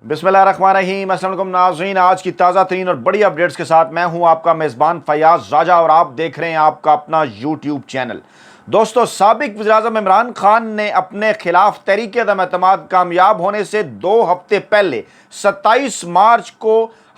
बिस्मिल्लाहिर्रहमानिर्रहीम। अस्सलाम वालेकुम नाज़रीन, आज की ताज़ा तरीन और बड़ी अपडेट्स के साथ मैं हूं आपका मेज़बान फ़याज़ राजा और आप देख रहे हैं आपका अपना यूट्यूब चैनल। दोस्तों, साबिक वज़ीर-ए-आज़म इमरान खान ने अपने खिलाफ तहरीक अदम-ए-एतमाद कामयाब होने से 2 हफ्ते पहले 27 मार्च को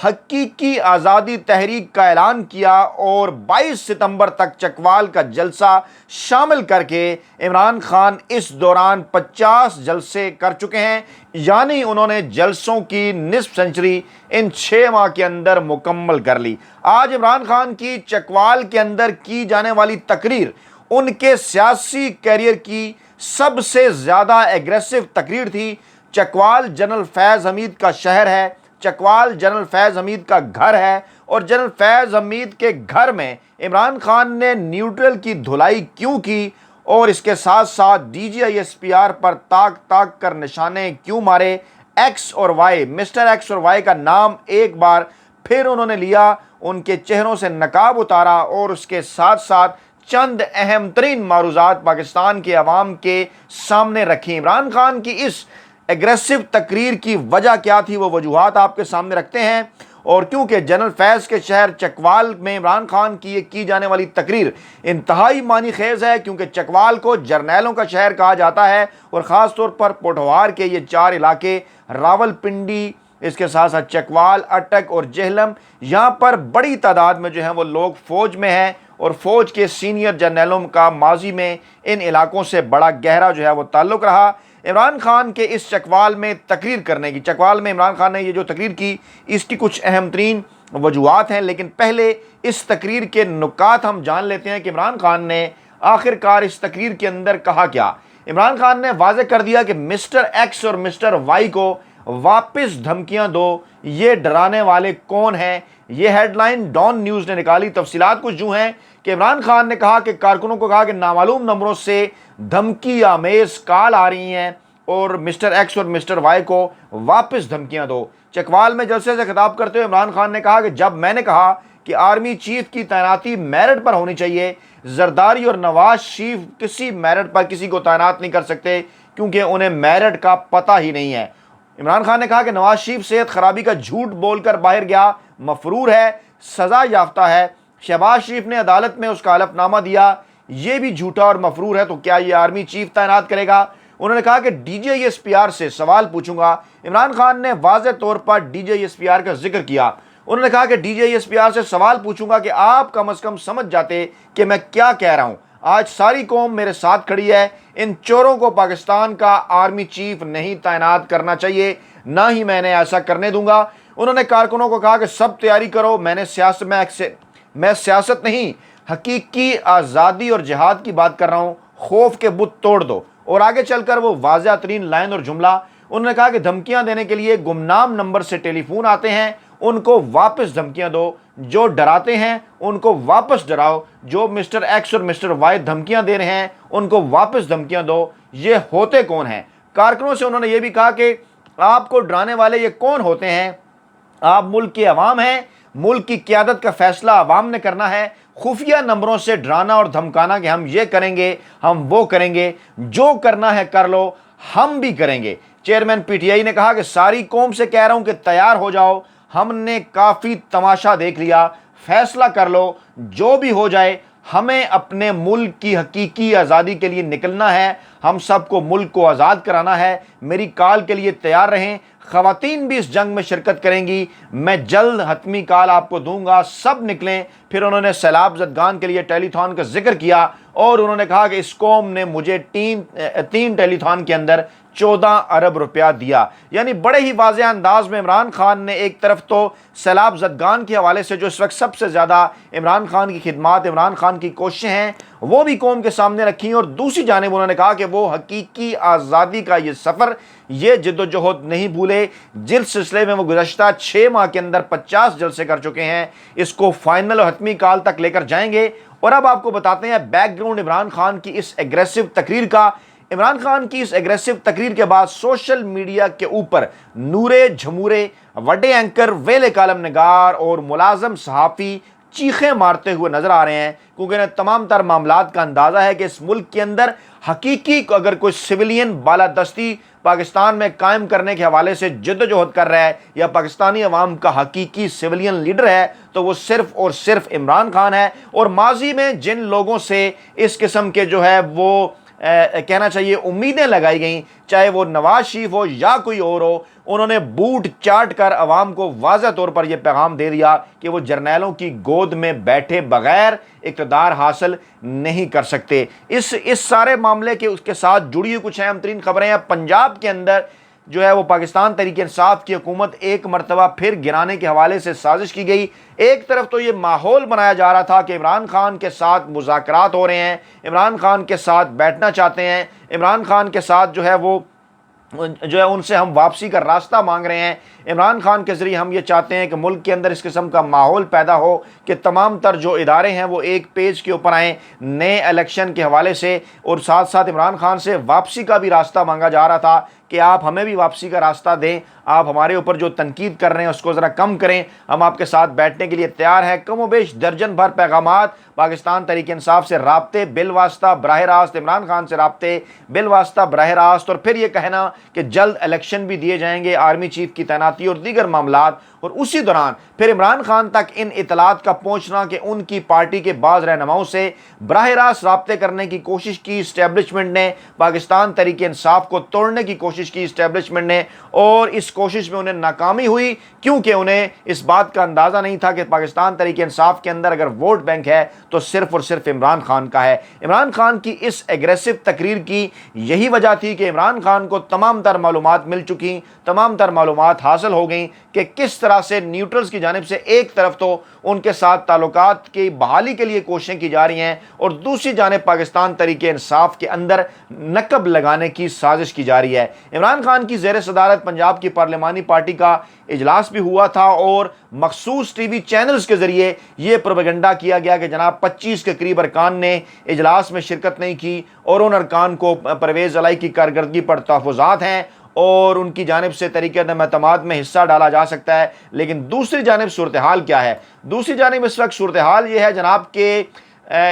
हकीकी आज़ादी तहरीक का ऐलान किया और 22 सितंबर तक चकवाल का जलसा शामिल करके इमरान खान इस दौरान 50 जलसे कर चुके हैं। यानी उन्होंने जलसों की निस्फ सेंचुरी इन 6 माह के अंदर मुकम्मल कर ली। आज इमरान खान की चकवाल के अंदर की जाने वाली तकरीर उनके सियासी कैरियर की सबसे ज़्यादा एग्रेसिव तकरीर थी। चकवाल जनरल फैज़ हमीद का शहर है, चकवाल जनरल फैज़ हमीद का घर है और जनरल फैज़ हमीद के घर में इमरान खान ने न्यूट्रल की धुलाई क्यों की और इसके साथ साथ DGISPR पर ताक ताक कर निशाने क्यों मारे। एक्स और वाई, मिस्टर एक्स और वाई का नाम एक बार फिर उन्होंने लिया, उनके चेहरों से नकाब उतारा और उसके साथ साथ चंद अहम तरीन मारूज़ात पाकिस्तान के अवाम के सामने रखी। इमरान खान की इस एग्रेसिव तकरीर की वजह क्या थी, वो वजूहात आपके सामने रखते हैं। और क्योंकि जनरल फैज़ के शहर चकवाल में इमरान खान की ये की जाने वाली तकरीर इंतहाई मानी खेज़ है, क्योंकि चकवाल को जर्नैलों का शहर कहा जाता है और ख़ास तौर पर पोठवार के ये 4 इलाके रावलपिंडी, इसके साथ साथ चकवाल, अटक और जेहलम, यहाँ पर बड़ी तादाद में जो है वो लोग फ़ौज में हैं और फ़ौज के सीनियर जर्नैलों का माजी में इन इलाकों से बड़ा गहरा जो है वो ताल्लुक़ रहा। इमरान खान के इस चकवाल में तकरीर करने की, चकवाल में इमरान खान ने ये जो तकरीर की, इसकी कुछ अहम तरीन वजूहात हैं। लेकिन पहले इस तकरीर के नुकात हम जान लेते हैं कि इमरान खान ने आखिरकार इस तकरीर के अंदर कहा क्या। इमरान खान ने वाज़ेह कर दिया कि मिस्टर एक्स और मिस्टर वाई को वापस धमकियां दो, ये डराने वाले कौन हैं। ये हेडलाइन डॉन न्यूज़ ने निकाली। तफसीलात कुछ यूँ हैं कि इमरान खान ने कहा कि कारकुनों को कहा कि नामालूम नंबरों से धमकी आमेज कॉल आ रही हैं और मिस्टर एक्स और मिस्टर वाई को वापस धमकियां दो। चकवाल में जलसे से खिताब करते हुए इमरान खान ने कहा कि जब मैंने कहा कि आर्मी चीफ की तैनाती मेरिट पर होनी चाहिए, जरदारी और नवाज शरीफ किसी मेरिट पर किसी को तैनात नहीं कर सकते क्योंकि उन्हें मेरिट का पता ही नहीं है। इमरान खान ने कहा कि नवाज शरीफ सेहत खराबी का झूठ बोलकर बाहर गया, मफरूर है, सज़ा याफ्ता है। शहबाज शरीफ ने अदालत में उसका हलफनामा दिया, ये भी झूठा और मफरूर है, तो क्या ये आर्मी चीफ तैनात करेगा। उन्होंने कहा कि DGISPR से सवाल पूछूंगा। इमरान खान ने वाज़ेह तौर पर DGISPR का जिक्र किया। उन्होंने कहा कि DGISPR से सवाल पूछूंगा कि आप कम से कम समझ जाते कि मैं क्या कह रहा हूं। आज सारी कौम मेरे साथ खड़ी है। इन चोरों को पाकिस्तान का आर्मी चीफ नहीं तैनात करना चाहिए, ना ही मैंने ऐसा करने दूंगा। उन्होंने कारकुनों को कहा कि सब तैयारी करो, मैं सियासत नहीं, हकीकी आज़ादी और जिहाद की बात कर रहा हूँ। खौफ के बुत तोड़ दो। और आगे चलकर वो वाज़ेह तरीन लाइन और जुमला, उन्होंने कहा कि धमकियां देने के लिए गुमनाम नंबर से टेलीफोन आते हैं, उनको वापस धमकियां दो। जो डराते हैं उनको वापस डराओ। जो मिस्टर एक्स और मिस्टर वाई धमकियां दे रहे हैं उनको वापस धमकियां दो। ये होते कौन हैं। कारकुनों से उन्होंने ये भी कहा कि आपको डराने वाले ये कौन होते हैं। आप मुल्क के अवाम हैं, मुल्क की क़यादत का फैसला अवाम ने करना है। खुफिया नंबरों से डराना और धमकाना कि हम ये करेंगे, हम वो करेंगे, जो करना है कर लो, हम भी करेंगे। चेयरमैन PTI ने कहा कि सारी कौम से कह रहा हूं कि तैयार हो जाओ, हमने काफ़ी तमाशा देख लिया, फैसला कर लो, जो भी हो जाए, हमें अपने मुल्क की हकीकी आज़ादी के लिए निकलना है, हम सबको मुल्क को आज़ाद कराना है। मेरी कॉल के लिए तैयार रहें। ख़वातीन भी इस जंग में शिरकत करेंगी, मैं जल्द हतमी कॉल आपको दूंगा, सब निकलें। फिर उन्होंने सैलाब ज़दगान के लिए टेलीथॉन का जिक्र किया और उन्होंने कहा कि इस कौम ने मुझे 3 टेलीथॉन के अंदर 14 अरब रुपया दिया। यानी बड़े ही वाज़ेह अंदाज में इमरान खान ने एक तरफ तो सैलाब ज़दगान के हवाले से जो इस वक्त सबसे ज़्यादा इमरान खान की खिदमात, इमरान खान की कोशिशें हैं, वो भी कौम के सामने रखी और दूसरी जानिब उन्होंने कहा कि वो हकीकी आज़ादी का ये सफ़र, ये जद्दोजहद नहीं भूले जिस सिलसिले में वो गुज़श्ता 6 माह के अंदर 50 जलसे कर चुके हैं, इसको फाइनल और हतमी काल तक लेकर जाएंगे। और अब आपको बताते हैं बैकग्राउंड इमरान खान की इस एग्रेसिव तकरीर का। इमरान खान की इस एग्रेसिव तकरीर के बाद सोशल मीडिया के ऊपर नूरे झमूरे, वड्डे एंकर, वेले कालम निगार और मुलाजम सहाफ़ी چیخیں مارتے ہوئے نظر آ رہے ہیں، کیونکہ انہیں تمام تر معاملات کا اندازہ ہے کہ اس ملک کے اندر حقیقی اگر کوئی سویلین بالادستی پاکستان میں قائم کرنے کے حوالے سے جدوجہد کر رہا ہے یا پاکستانی عوام کا حقیقی سویلین لیڈر ہے تو وہ صرف اور صرف عمران خان ہے۔ اور ماضی میں جن لوگوں سے اس قسم کے جو ہے وہ کہنا چاہیے امیدیں لگائی گئیں، چاہے وہ نواز شریف ہو یا کوئی اور ہو، انہوں نے بوٹ چاٹ کر عوام کو واضح طور پر یہ پیغام دے دیا کہ وہ جرنیلوں کی گود میں بیٹھے بغیر اقتدار حاصل نہیں کر سکتے۔ اس سارے معاملے کے اس کے ساتھ جڑی ہوئی کچھ اہم ترین خبریں ہیں۔ پنجاب کے اندر جو ہے وہ پاکستان تحریک انصاف کی حکومت ایک مرتبہ پھر گرانے کے حوالے سے سازش کی گئی۔ ایک طرف تو یہ ماحول بنایا جا رہا تھا کہ عمران خان کے ساتھ مذاکرات ہو رہے ہیں، عمران خان کے ساتھ بیٹھنا چاہتے ہیں، عمران خان کے ساتھ جو ہے ان سے ہم واپسی کا راستہ مانگ رہے ہیں، عمران خان کے ذریعے ہم یہ چاہتے ہیں کہ ملک کے اندر اس قسم کا ماحول پیدا ہو کہ تمام تر جو ادارے ہیں وہ ایک پیج کے اوپر آئیں نئے الیکشن کے حوالے سے، اور ساتھ ساتھ عمران خان سے واپسی کا بھی راستہ مانگا جا رہا تھا کہ آپ ہمیں بھی واپسی کا راستہ دیں، آپ ہمارے اوپر جو تنقید کر رہے ہیں اس کو ذرا کم کریں، ہم آپ کے ساتھ بیٹھنے کے لیے تیار ہیں۔ کم و بیش درجن بھر پیغامات پاکستان تحریک انصاف سے رابطے بالواسطہ براہ راست، عمران خان سے رابطے بالواسطہ براہ راست، اور پھر یہ کہنا کہ جلد الیکشن بھی دیے جائیں گے، آرمی چیف کی تعیناتی اور دیگر معاملات، اور اسی دوران پھر عمران خان تک ان اطلاعات کا پہنچنا کہ ان کی پارٹی کے بعض رہنماؤں سے براہ راست رابطے کرنے کی کوشش کی اسٹیبلشمنٹ نے، پاکستان تحریک انصاف کو توڑنے کی کوشش کی اسٹیبلشمنٹ نے، اور اس کوشش میں انہیں ناکامی ہوئی، کیونکہ انہیں اس بات کا اندازہ نہیں تھا کہ پاکستان تحریک انصاف کے اندر اگر ووٹ بینک ہے تو صرف اور صرف عمران خان کا ہے۔ عمران خان کی اس ایگریسو تقریر کی یہی وجہ تھی کہ عمران خان کو تمام تر معلومات مل چکی، تمام تر معلومات حاصل ہو گئیں کہ کس طرح سے نیوٹرلز کی جانب سے ایک طرف تو ان کے ساتھ تعلقات کی بحالی کے لیے کوششیں کی جا رہی ہیں، اور دوسری جانب پاکستان تحریک انصاف کے اندر نقب لگانے کی سازش کی جا رہی ہے۔ عمران خان کی زیر صدارت پنجاب کی پارلیمانی پارٹی کا اجلاس بھی ہوا تھا، اور مخصوص ٹی وی چینلز کے ذریعے یہ پروپیگنڈا کیا گیا کہ جناب 25 کے قریب ارکان نے اجلاس میں شرکت نہیں کی، اور ان ارکان کو پرویز علائی کی کارکردگی پر تحفظات ہیں اور ان کی جانب سے طریقہ عدم اعتماد میں حصہ ڈالا جا سکتا ہے۔ لیکن دوسری جانب صورتحال کیا ہے؟ دوسری جانب اس وقت صورتحال یہ ہے جناب کہ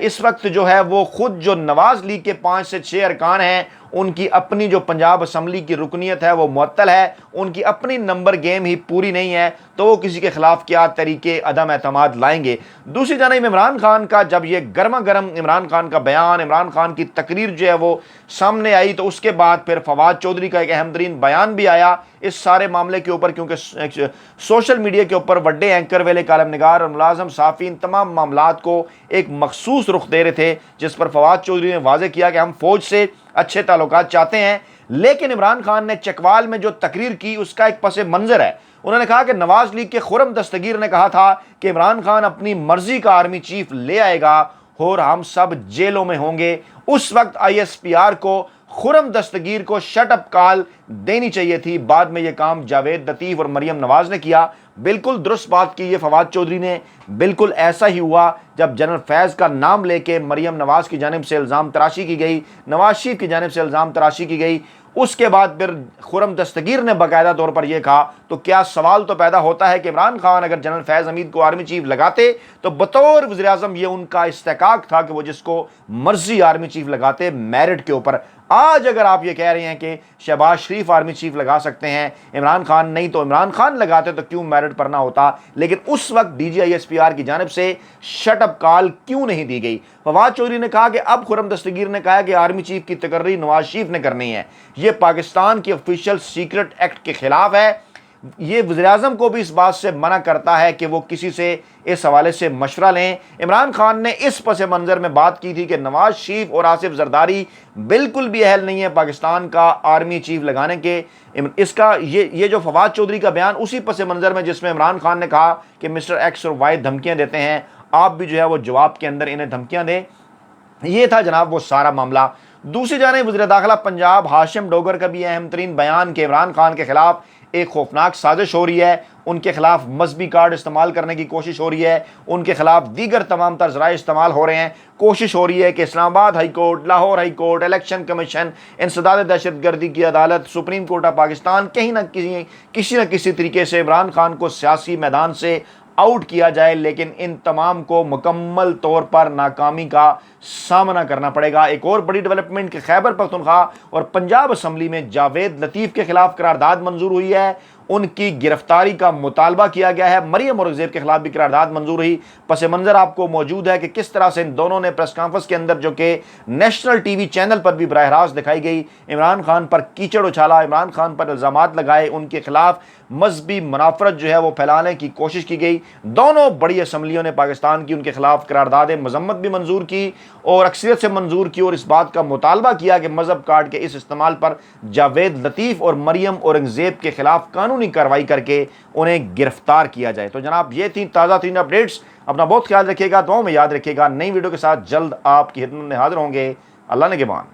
اس وقت جو ہے وہ خود جو نواز لیگ کے 5 سے 6 ارکان ہیں، ان کی اپنی جو پنجاب اسمبلی کی رکنیت ہے وہ معطل ہے، ان کی اپنی نمبر گیم ہی پوری نہیں ہے، تو وہ کسی کے خلاف کیا طریقے عدم اعتماد لائیں گے۔ دوسری جانب عمران خان کا جب یہ گرما گرم عمران خان کا بیان، عمران خان کی تقریر جو ہے وہ سامنے آئی، تو اس کے بعد پھر فواد چودھری کا ایک اہم ترین بیان بھی آیا اس سارے معاملے کے اوپر، کیونکہ سوشل میڈیا کے اوپر بڑے اینکر ویلے کالم نگار اور ملازم صحافین تمام معاملات کو ایک مخصوص رخ دے رہے تھے، جس پر فواد چودھری نے واضح کیا کہ ہم فوج سے اچھے تعلقات چاہتے ہیں، لیکن عمران خان نے چکوال میں جو تقریر کی اس کا ایک پس منظر ہے۔ انہوں نے کہا کہ نواز لیگ کے خرم دستگیر نے کہا تھا کہ عمران خان اپنی مرضی کا آرمی چیف لے آئے گا اور ہم سب جیلوں میں ہوں گے۔ اس وقت ISPR کو خرم دستگیر کو شٹ اپ کال دینی چاہیے تھی، بعد میں یہ کام جاوید لطیف اور مریم نواز نے کیا۔ بالکل درست بات کی یہ فواد چودھری نے، بالکل ایسا ہی ہوا جب جنرل فیض کا نام لے کے مریم نواز کی جانب سے الزام تراشی کی گئی، نواز شریف کی جانب سے الزام تراشی کی گئی، اس کے بعد پھر خرم دستگیر نے باقاعدہ طور پر یہ کہا، تو کیا سوال تو پیدا ہوتا ہے کہ عمران خان اگر جنرل فیض حمید کو آرمی چیف لگاتے تو بطور وزیر اعظم یہ ان کا استحقاق تھا کہ وہ جس کو مرضی آرمی چیف لگاتے میرٹ کے اوپر۔ آج اگر آپ یہ کہہ رہے ہیں کہ شہباز شریف آرمی چیف لگا سکتے ہیں، عمران خان نہیں، تو عمران خان لگاتے تو کیوں میرٹ پر نہ ہوتا؟ لیکن اس وقت DG ISPR کی جانب سے شٹ اپ کال کیوں نہیں دی گئی؟ فواد چودھری نے کہا کہ اب خرم دستگیر نے کہا کہ آرمی چیف کی تقرری نواز شریف نے کرنی ہے، یہ پاکستان کی آفیشیل سیکرٹ ایکٹ کے خلاف ہے۔ یہ وزیر اعظم کو بھی اس بات سے منع کرتا ہے کہ وہ کسی سے اس حوالے سے مشورہ لیں۔ عمران خان نے اس پس منظر میں بات کی تھی کہ نواز شریف اور آصف زرداری بالکل بھی اہل نہیں ہے پاکستان کا آرمی چیف لگانے کے۔ اس کا یہ جو فواد چودھری کا بیان اسی پس منظر میں جس میں عمران خان نے کہا کہ مسٹر ایکس اور وائی دھمکیاں دیتے ہیں، آپ بھی جو ہے وہ جواب کے اندر انہیں دھمکیاں دیں، یہ تھا جناب وہ سارا معاملہ۔ دوسری جانب وزیر داخلہ پنجاب ہاشم ڈوگر کا بھی اہم ترین بیان کہ عمران خان کے خلاف ایک خوفناک سازش ہو رہی ہے، ان کے خلاف مذہبی کارڈ استعمال کرنے کی کوشش ہو رہی ہے، ان کے خلاف دیگر تمام تر ذرائع استعمال ہو رہے ہیں، کوشش ہو رہی ہے کہ اسلام آباد high court, Lahore high court, election commission, انسداد دہشت گردی کی عدالت، سپریم کورٹ آف پاکستان کہیں نہ کسی طریقے سے عمران خان کو سیاسی میدان سے आउट किया जाए, लेकिन इन तमाम को मुकम्मल तौर पर नाकामी का सामना करना पड़ेगा। एक और बड़ी डेवलपमेंट के खैबर पख्तूनख्वा और पंजाब असम्बली में जावेद लतीफ़ के खिलाफ करारदाद मंजूर हुई है, उनकी गिरफ्तारी का मुतालबा किया गया है। मरियम औरंगज़ेब के खिलाफ भी करारदाद मंजूर हुई। पस मंज़र आपको मौजूद है कि किस तरह से इन दोनों ने प्रेस कॉन्फ्रेंस के अंदर, जो कि नेशनल टीवी चैनल पर भी बराह रास्त दिखाई गई, इमरान खान पर कीचड़ उछाला, इमरान खान पर इल्ज़ामात लगाए, उनके खिलाफ मजहबी मुनाफरत जो है वो फैलाने की कोशिश की गई। दोनों बड़ी असम्बलियों ने पाकिस्तान की उनके खिलाफ करारदाद मजम्मत भी मंजूर की और अक्सरियत से मंजूर की, और इस बात का मुतालबा किया कि मजहब कार्ड के इस इस्तेमाल पर जावेद लतीफ़ और मरियम औरंगज़ेब के खिलाफ कानूनी कार्रवाई करके उन्हें गिरफ्तार किया जाए। तो जनाब, ये थी ताज़ा तीन अपडेट्स। अपना बहुत ख्याल रखिएगा, दुआओं में याद रखिएगा। नई वीडियो के साथ जल्द आपकी खिदमत में हाजिर होंगे। अल्लाह ने के मान।